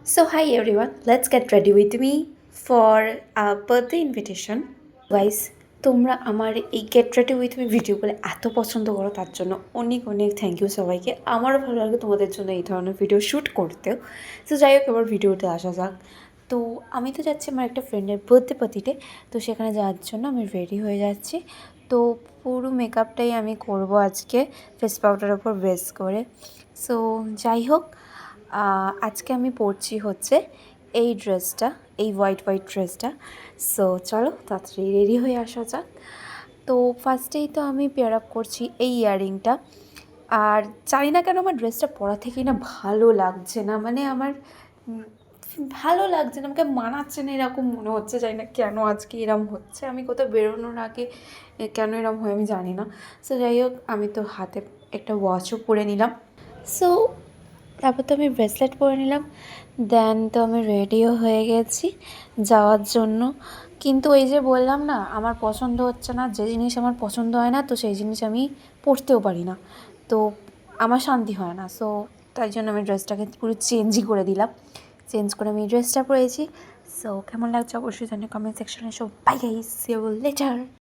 So, hi everyone, let's get ready with me for a birthday invitation. Guys, তোমরা আমার এই get ready with me ভিডিওগুলো এত পছন্দ করো তার জন্য অনেক অনেক থ্যাংক ইউ সবাইকে। আমারও ভালো লাগে তোমাদের জন্য এই ধরনের ভিডিও শ্যুট করতেও। তো যাই হোক, এবার ভিডিওতে আসা যাক। তো আমি তো যাচ্ছি আমার একটা ফ্রেন্ডের বার্থডে পার্টিতে, তো সেখানে যাওয়ার জন্য আমি রেডি হয়ে যাচ্ছি। তো পুরো মেকআপটাই আমি করব আজকে ফেস পাউডারের ওপর বেস করে। সো যাই হোক, আজকে আমি পরছি হচ্ছে এই ড্রেসটা, এই হোয়াইট হোয়াইট ড্রেসটা। সো চলো তাড়াতাড়ি রেডি হয়ে আসা যাক। তো ফার্স্টেই তো আমি পেয়ার আপ করছি এই ইয়াররিংটা। আর জানি না কেন আমার ড্রেসটা পরা থেকেই না ভালো লাগছে না, মানে আমার ভালো লাগছে না, আমাকে মানাচ্ছে না এরকম মনে হচ্ছে। জানি না কেন আজকে এরম হচ্ছে, আমি কোথাও বেরোনোর আগে কেন এরম হয় আমি জানি না। সো যাই হোক, আমি তো হাতে একটা ওয়াচও পরে নিলাম। সো তারপর তো আমি ব্রেসলেট পরে নিলাম, দেন তো আমি রেডিও হয়ে গেছি যাওয়ার জন্য। কিন্তু এই যে বললাম না, আমার পছন্দ হচ্ছে না, যে জিনিস আমার পছন্দ হয় না তো সেই জিনিস আমি পরতেও পারি না, তো আমার শান্তি হয় না। সো তাই জন্য আমি ড্রেসটাকে পুরো চেঞ্জই করে দিলাম। চেঞ্জ করে আমি ড্রেসটা পরেছি। সো কেমন লাগছে অবশ্যই জানি কমেন্ট সেকশনে। So bye guys, see you letter.